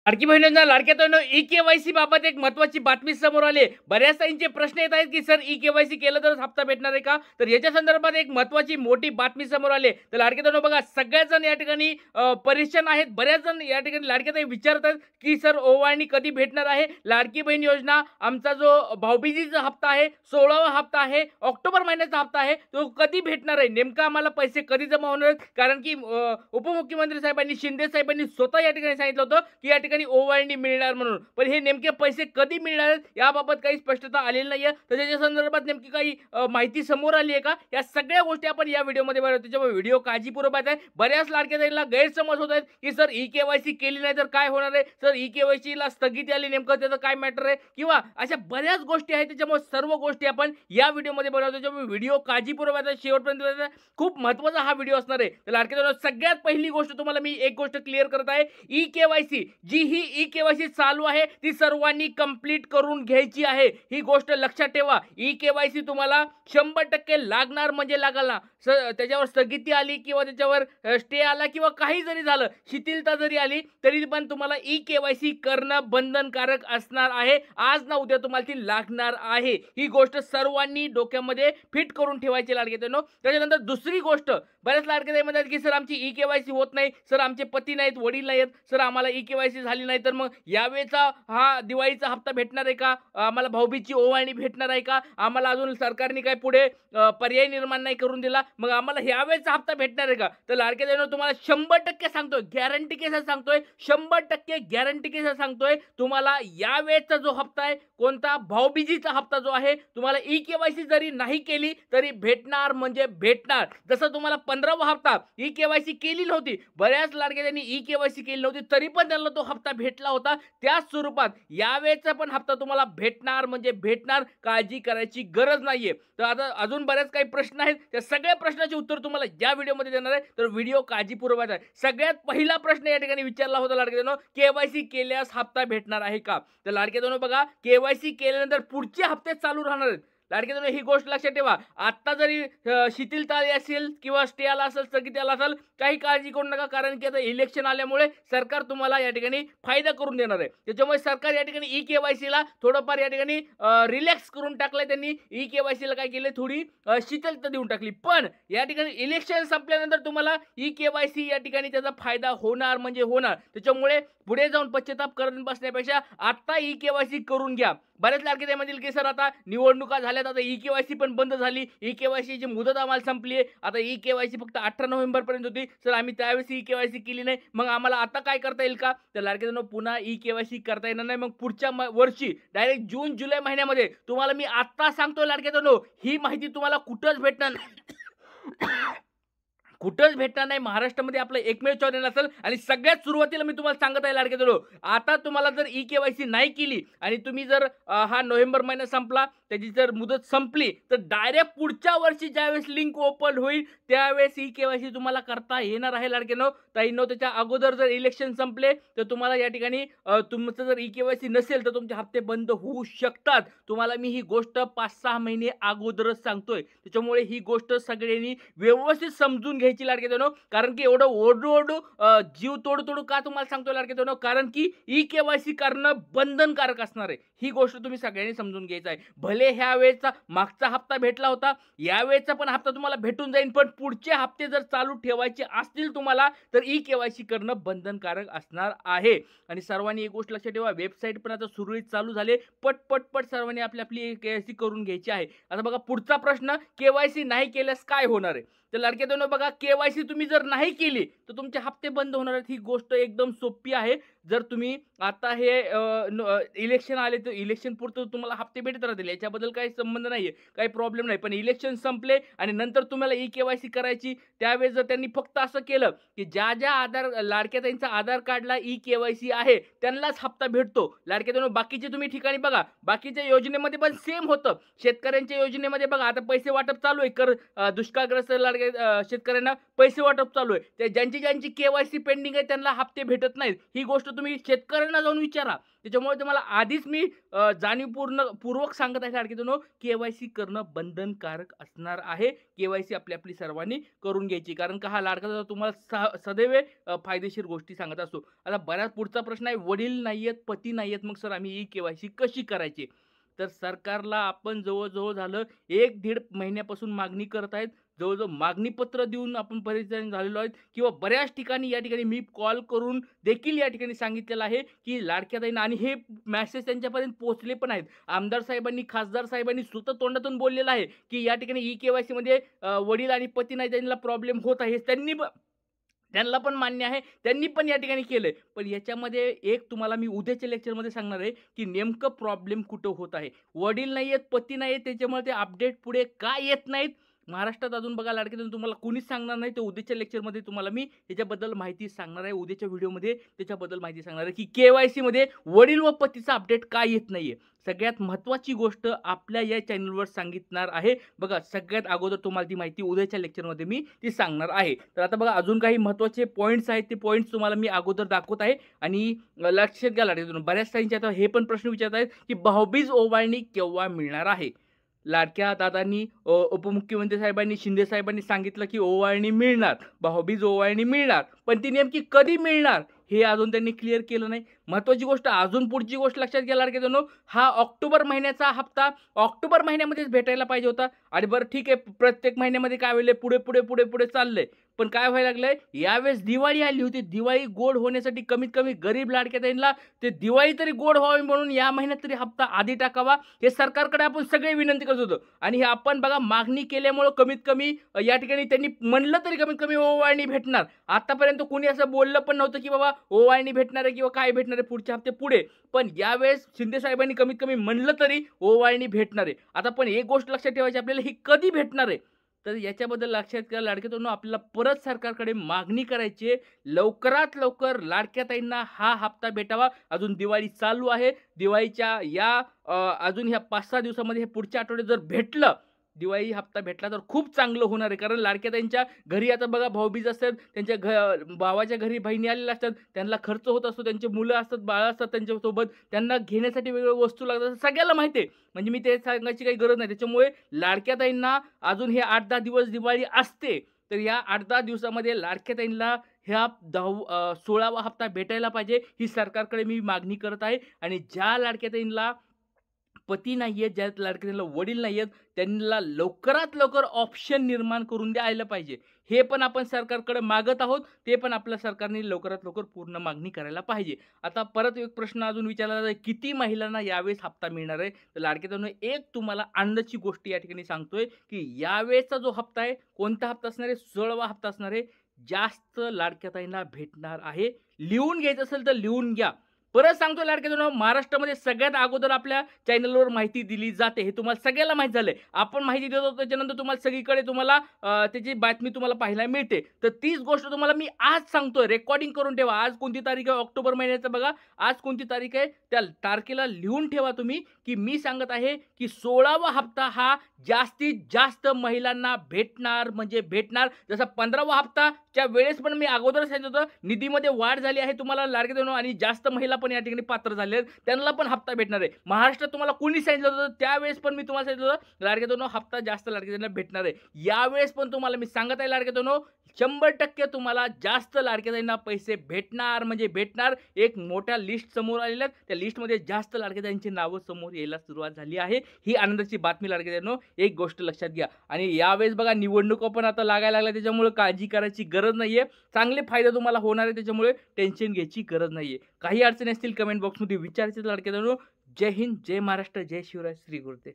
लाडकी बहिणींना लाडक्या बहिणींनो ई-के-वाय-सी बाबत एक महत्त्वाची बातमी समोर आली आहे. बऱ्याच ताईंचे प्रश्न येत आहेत, की सर ई-के-वाय-सी केलं तरच हप्ता भेटणार आहे का? तर याच्या संदर्भात एक महत्त्वाची मोठी बातमी समोर आली आहे. तर लाडके बहिणींनो बघा सगळेच जण या ठिकाणी परेशान आहेत. बऱ्याच जण या ठिकाणी लाडक्या ताई विचारतात, की सर ओवाळणी कधी भेटणार आहे? लाडकी बहीण योजना आमचा जो भाऊबीजेचा हप्ता आहे, 16वा हप्ता आहे, ऑक्टोबर महिन्याचा हप्ता आहे, तो कधी भेटणार आहे? नेमका आम्हाला पैसे कधी जमा होणार आहेत? कारण की उपमुख्यमंत्री साहेबांनी, शिंदे साहेबांनी स्वतः या ठिकाणी सांगितलं होतं, की या ठिकाणी ओवाळणी मिळणार म्हणून. पण हे नेमके पैसे कधी मिळणार आहेत याबाबत काही स्पष्टता आलेली नाहीये. तर त्याच्या संदर्भात नेमकी काही माहिती समोर आली आहे का? या सगळ्या गोष्टी आपण या व्हिडिओमध्ये बघणार आहोत. त्याच्यामुळे व्हिडिओ काळजीपूर्वक पाहायचा आहे. बऱ्याच लाडक्या बहिणीला गैरसमज होत आहेत, की सर ई-के-वाय-सी केली नाही तर काय होणार आहे? सर ई-के-वाय-सीला स्थगिती आली नेमकं त्याचं काय मॅटर आहे? किंवा अशा बऱ्याच गोष्टी आहेत. त्याच्यामुळे सर्व गोष्टी आपण या व्हिडिओमध्ये बघणार आहोत. त्याच्यामुळे व्हिडिओ काळजीपूर्वक पाहायचा, शेवटपर्यंत पाहायचा. खूप महत्त्वाचा हा व्हिडिओ असणार आहे. तर लाडक्या बहिणींनो सगळ्यात पहिली गोष्ट तुम्हाला मी एक गोष्ट क्लिअर करत आहे. ई-के-वाय-सी जी ही ई-के-वाय-सी चालू आहे ती सर्वांनी कंप्लीट करून घ्यायची आहे. ही गोष्ट लक्षात ठेवा. ई-के-वाय-सी तुम्हाला 100% लागणार म्हणजे लागला. त्याच्यावर स्थगिती आली किंवा त्याच्यावर स्टे आला किंवा काही जरी झालं, शिथिलता जरी आली तरी पण तुम्हाला ई-के-वाय-सी करणं बंधनकारक असणार आहे. आज ना उद्या तुम्हाला ती लागणार आहे. ही गोष्ट सर्वांनी डोक्यामध्ये फिट करून ठेवायची लाडके बहिणींनो. त्याच्यानंतर दुसरी गोष्ट, बऱ्याच लाडके बहिणी म्हणतात, की सर आमची ई-के-वाय-सी होत नाही, सर आमचे पती नाहीत, वडील नाहीत, सर आम्हाला ई-के-वाय-सी झाली नाही तर मग यावेळेचा हा दिवाळीचा हप्ता भेटणार आहे का? आम्हाला भाऊबीजची ओवाळणी भेटणार आहे का? आम्हाला अजून सरकारने काही पुढे पर्याय निर्माण नाही करून दिला, मग आम्हाला यावेळेचा हप्ता भेटणार आहे का? तर लाडके बहिणींनो तुम्हाला 100% सांगतोय, गॅरंटी के साथ सांगतोय, 100% गॅरंटी के साथ सांगतोय, तुम्हाला यावेळेचा जो हप्ता आहे, कोणता भाऊबीजेचा हप्ता जो आहे, तुम्हाला ई-के-वाय-सी जरी नाही केली तरी भेटणार म्हणजे भेटणार. जसं तुम्हाला 15वा हप्ता ई-के-वाय-सी केली नव्हती, बऱ्याच लाडक्यांनी ई-के-वाय-सी केली नव्हती तरी पण त्यांना तो हप्ता भेटला होता. त्याच स्वरूपात यावेळेचा पण हप्ता तुम्हाला भेटणार म्हणजे भेटणार. काळजी करायची गरज नाहीये. तर आता अजून बरेच काही प्रश्न आहेत. त्या सगळ्या प्रश्नाची उत्तर तुम्हाला या व्हिडिओमध्ये देणार आहे. तर व्हिडिओ काळजीपूर्वक बघा. सगळ्यात पहिला प्रश्न या ठिकाणी विचारला होता लाडके बहिणींनो, के-वाय-सी केल्यास हप्ता भेटणार आहे का? तर लाडके बहिणींनो बघा, के-वाय-सी केल्यानंतर पुढचे हप्ते चालू राहणार आहेत. लाडके बहिणींनो ही गोष्ट लक्षात ठेवा. आता जरी शिथिलता आली असेल किंवा स्टे आला असेल, स्थगिती आला असेल, काही काळजी करू नका. कारण की आता इलेक्शन आल्यामुळे सरकार तुम्हाला या ठिकाणी फायदा करून देणार आहे. त्याच्यामुळे सरकार या ठिकाणी ई-के-वाय-सीला थोडंफार या ठिकाणी रिलॅक्स करून टाकलंय त्यांनी. ई-के-वाय-सीला काय केले, थोडी शिथिलता देऊन टाकली. पण या ठिकाणी इलेक्शन संपल्यानंतर तुम्हाला ई-के-वाय-सी या ठिकाणी त्याचा फायदा होणार म्हणजे होणार. त्याच्यामुळे पुढे जाऊन पश्चाताप करत बसण्यापेक्षा आता ई-के-वाय-सी करून घ्या. बरेच लाडके म्हणतील, की सर आता निवडणुका झाल्यात, आता ई-के-वाय-सी पण बंद झाली, ई-के-वाय-सीची मुदत आम्हाला संपली आहे, आता ई-के-वाय-सी फक्त 18 नोव्हेंबरपर्यंत होती, सर आम्ही त्यावेळेस ई-के-वाय-सी केली नाही, मग आम्हाला आता काय करता येईल का? तर लाडके बहिणींनो पुन्हा ई-के-वाय-सी करता येणार नाही. मग पुढच्या वर्षी डायरेक्ट जून जुलै महिन्यामध्ये तुम्हाला मी आता सांगतोय लाडके बहिणींनो, ही माहिती तुम्हाला कुठंच भेटणार नाही. कुठंच भेटणार नाही. महाराष्ट्रामध्ये आपलं एकमेव चॅनल असेल आणि सगळ्यात सुरुवातीला मी तुम्हाला सांगत आहे लाडके बहिणींनो, आता तुम्हाला जर ई-के-वाय-सी नाही केली आणि तुम्ही जर हा नोव्हेंबर महिना संपला, त्याची जर मुदत संपली, तर डायरेक्ट पुढच्या वर्षी ज्यावेळेस लिंक ओपन होईल त्यावेळेस ई-के-वाय-सी तुम्हाला करता येणार आहे लाडकेनो. ताईंनो त्याच्या अगोदर जर इलेक्शन संपले तर तुम्हाला या ठिकाणी तुमचं जर ई-के-वाय-सी नसेल तर तुमचे हप्ते बंद होऊ शकतात. तुम्हाला मी ही गोष्ट 5-6 महिने अगोदरच सांगतोय. त्याच्यामुळे ही गोष्ट सगळ्यांनी व्यवस्थित समजून घ्यायची लाडके बहिणींनो. कारण की एवढं ओरडू जीव तोडू का तुम्हाला सांगतोय लाडके बहिणींनो, कारण की ई-के-वाय-सी करणं बंधनकारक असणार आहे. ही गोष्ट तुम्ही सगळ्यांनी समजून घ्यायचं आहे. भले ह्या वेळेचा मागचा हप्ता भेटला होता, यावेळेचा पण हप्ता तुम्हाला भेटून जाईल, पण पुढचे हप्ते जर चालू ठेवायचे असतील तुम्हाला तर ई-के-वाय-सी करणं बंधनकारक असणार आहे. आणि सर्वांनी एक गोष्ट लक्षात ठेवा, वेबसाईट पण आता सुरळीत चालू झाले. पट सर्वांनी आपली के-वाय-सी करून घ्यायची आहे. आता बघा पुढचा प्रश्न, के-वाय-सी नाही केल्यास काय होणार आहे? तर लाडके बहिणींनो बघा, के-वाय-सी तुम्ही जर नाही केली तर तुमचे हप्ते बंद होणार आहेत. ही गोष्ट एकदम सोपी आहे. जर तुम्ही आता हे इलेक्शन आले तर इलेक्शन पुरतं तुम्हाला हप्ते भेटत राहतील, याच्याबद्दल काही संबंध नाहीये, काही प्रॉब्लेम नाही. पण इलेक्शन संपले आणि नंतर तुम्हाला ई-के-वाय-सी करायची, त्यावेळेस जर त्यांनी फक्त असं केलं की ज्या लाडक्या ताईंचा आधार कार्डला ई-के-वाय-सी आहे त्यांनाच हप्ता भेटतो. लाडक्या बहिणींनो बाकीचे तुम्ही ठिकाणी बघा, बाकीच्या योजनेमध्ये पण सेम होतं. शेतकऱ्यांच्या योजनेमध्ये बघा आता पैसे वाटप चालू आहे, दुष्काळग्रस्त शेतकऱ्यांना पैसे वाटप चालू आहे. त्या ज्यांची KYC पेंडिंग आहे त्यांना हप्ते भेटत नाहीत. ही गोष्ट तुम्ही शेतकऱ्यांना जाऊन विचारा. त्याच्यामुळे तुम्हाला आधीच मी जाणीवपूर्वक सांगत आहे लाडके बंधूंनो, KYC करणं बंधनकारक असणार आहे. KYC आपली सर्वांनी करून घ्यायची. कारण का हा लाडका दादा तुम्हाला सदैव फायदेशीर गोष्टी सांगत असतो. आता बऱ्याच पुढचा प्रश्न आहे, वडील नाहीयेत, पती नाहीयेत, मग सर आम्ही ही KYC कशी करायची? तर सरकारला आपण जवळ-जवळ झालं 1-1.5 महिन्यापासून मागणी करत आहेत. जवळ-जवळ मागणीपत्र देऊन आपण परेशान झालेलो आहेत किंवा बऱ्याच ठिकाणी या ठिकाणी मी कॉल करून देखील या ठिकाणी सांगितलेलं आहे, की लाडक्या बहिणींना आणि हे मेसेज त्यांच्यापर्यंत पोहोचले पण आहेत. आमदार साहेबांनी, खासदार साहेबांनी स्वतः तोंडातून बोललेलं आहे, की या ठिकाणी ई-KYCमध्ये वडील आणि पती नाही त्यांना प्रॉब्लेम होत आहे. त्यांना पण मान्य आहे. त्यांनी पण या ठिकाणी केलंय. पण याच्यामध्ये एक तुम्हाला मी उद्याच्या लेक्चरमध्ये सांगणार आहे, की नेमकं प्रॉब्लेम कुठं होत आहे. वडील नाहीयेत, पती नाहीयेत त्याच्यामुळे ते अपडेट पुढे का येत नाहीत? महाराष्ट्रात अजून बघा लाडके बहीण तुम्हाला कोणीच सांगणार नाही. ते उद्याच्या लेक्चरमध्ये तुम्हाला मी त्याच्याबद्दल माहिती सांगणार आहे. उद्याच्या व्हिडिओमध्ये त्याच्याबद्दल माहिती सांगणार आहे, की KYCमध्ये वडील व पतीचा अपडेट का येत नाहीये? सगळ्यात महत्त्वाची गोष्ट आपल्या या चॅनलवर सांगितणार आहे. बघा सगळ्यात अगोदर तुम्हाला ती माहिती उद्याच्या लेक्चरमध्ये मी ती सांगणार आहे. तर आता बघा अजून काही महत्त्वाचे पॉइंट्स आहेत. ते पॉइंट्स तुम्हाला मी अगोदर दाखवत आहे आणि लक्षात घ्या लाडके बहीण बऱ्याच ताईंचे आता हे पण प्रश्न विचारत आहेत, की भाऊबीज ओवाळणी केव्हा मिळणार आहे? लाडक्या दादांनी उपमुख्यमंत्री साहेबांनी, शिंदे साहेबांनी सांगितलं, की ओवाळणी मिळणार, भाऊबीज ओवाळणी मिळणार. पण ती नेमकी कधी मिळणार हे अजून त्यांनी क्लिअर केलं नाही. महत्त्वाची गोष्ट अजून पुढची गोष्ट लक्षात घ्या लाडके बहिणींनो, हा ऑक्टोबर महिन्याचा हप्ता ऑक्टोबर महिन्यामध्येच भेटायला पाहिजे होता. आणि बरं ठीक आहे, प्रत्येक महिन्यामध्ये काय होईल पुढे चाललंय. पण काय व्हायला लागलंय, यावेळेस दिवाळी आली होती. दिवाळी गोड होण्यासाठी कमीत कमी गरीब लाडक्या बहिणींना ते दिवाळी तरी गोड व्हावी म्हणून या महिन्यात तरी हप्ता आधी टाकावा, हे सरकारकडे आपण सगळे विनंती करत होतो. आणि हे आपण बघा मागणी केल्यामुळं कमीत कमी या ठिकाणी त्यांनी म्हणलं तरी कमीत कमी ओवाळणी भेटणार. आतापर्यंत कोणी असं बोललं पण नव्हतं, की बाबा ओवाळणी भेटणार आहे किंवा काय भेटणार आहे पुढच्या हप्ते पुढे. पण यावेळेस शिंदे साहेबांनी कमीत कमी म्हणलं तरी ओवाळणी भेटणार आहे. आता पण एक गोष्ट लक्षात ठेवायची आपल्याला, ही कधी भेटणार आहे? तर याच्याबद्दल लक्षात घ्या लाडक्या बहिणींनो, आपल्याला परत सरकारकडे मागणी करायची आहे. लवकरात लवकर लाडक्या ताईंना हा हप्ता भेटावा. अजून दिवाळी चालू आहे. दिवाळीच्या या अजून ह्या 5-6 दिवसामध्ये हे पुढच्या आठवड्यात जर भेटलं, दिवाळी हप्ता भेटला तर खूप चांगलं होणार आहे. कारण लाडक्या ताईंच्या घरी आता बघा भाऊबीज असतात, त्यांच्या भावाच्या घरी बहिणी आलेल्या असतात, त्यांना खर्च होत असतो, त्यांची मुलं असतात, बाळं असतात त्यांच्यासोबत, त्यांना घेण्यासाठी वेगवेगळ्या वस्तू लागतात, सगळ्याला माहिती आहे. म्हणजे मी ते सांगायची काही गरज नाही. त्याच्यामुळे लाडक्या ताईंना अजून हे 8-10 दिवस दिवाळी असते. तर या 8-10 दिवसामध्ये लाडक्या ताईंना ह्या 16वा हप्ता भेटायला पाहिजे, ही सरकारकडे मी मागणी करत आहे. आणि ज्या लाडक्या ताईंना पती नाहीयेत, ज्या लाडक्यांना वडील नाहीयेत, त्यांना लवकरात लवकर ऑप्शन निर्माण करून द्यायला पाहिजे. हे पण आपण सरकारकडे मागत आहोत. ते पण आपल्या सरकारने लवकरात लवकर पूर्ण मागणी करायला पाहिजे. आता परत एक प्रश्न अजून विचारला जातो, किती महिलांना यावेळेस हप्ता मिळणार आहे? तर लाडक्या बहिणींनो, एक तुम्हाला आनंदाची गोष्ट या ठिकाणी सांगतोय, की यावेळेसचा जो हप्ता आहे, कोणता हप्ता असणार आहे? 16वा हप्ता असणार आहे. जास्त लाडक्या ताईंना भेटणार आहे. लिहून घ्यायचं असेल तर लिहून घ्या. परत सांगतो लाडक्या बहिणींनो, महाराष्ट्रामध्ये सगळ्यात अगोदर आपल्या चॅनलवर माहिती दिली जाते. हे तुम्हाला सगळ्याला माहीत झालंय. आपण माहिती देतो त्याच्यानंतर तुम्हाला सगळीकडे त्याची बातमी तुम्हाला पाहायला मिळते. तर तीच गोष्ट तुम्हाला मी आज सांगतोय. रेकॉर्डिंग करून ठेवा. आज कोणती तारीख आहे? ऑक्टोबर महिन्याचं बघा. आज कोणती तारीख आहे? त्या तारखेला लिहून ठेवा तुम्ही, की मी सांगत आहे, की 16वा हप्ता हा जास्तीत जास्त महिलांना भेटणार म्हणजे भेटणार. जसा 15वा हप्ताच्या वेळेस पण मी अगोदरच सांगितलं होतं, निधीमध्ये वाढ झाली आहे तुम्हाला लाडक्या बहिणींनो, आणि जास्त महिला पण या ठिकाणी पात्र झाले आहेत. त्यांना पण हप्ता भेटणार आहे. महाराष्ट्रात तुम्हाला कोणी सांगितलं होतं त्यावेळेस पण मी तुम्हाला सांगितलं होतं, लाडक्या बहिणींनो हप्ता जास्त लाडक्या बहिणींना भेटणार आहे. यावेळेस पण तुम्हाला मी सांगत आहे लाडक्या बहिणींनो, 100% तुम्हाला जास्त लाडक्या बहिणींना पैसे भेटणार म्हणजे भेटणार. एक मोठ्या लिस्ट समोर आलेल्या आहेत. त्या लिस्टमध्ये जास्त लाडक्या बहिणींची नावं समोर यायला सुरुवात झाली आहे. ही आनंदाची बातमी लाडक्या बहिणींनो, एक गोष्ट लक्षात घ्या. आणि यावेळेस बघा निवडणुका पण आता लागायला लागल्या, त्याच्यामुळे काळजी करायची गरज नाहीये. चांगले फायदे तुम्हाला होणार आहे, त्याच्यामुळे टेन्शन घ्यायची गरज नाहीये. काही अडचणी असतील कमेंट बॉक्समध्ये विचारायचे लाडक्या बहिणींनो. जय हिंद, जय महाराष्ट्र, जय शिवराय, श्री गुरुदेव.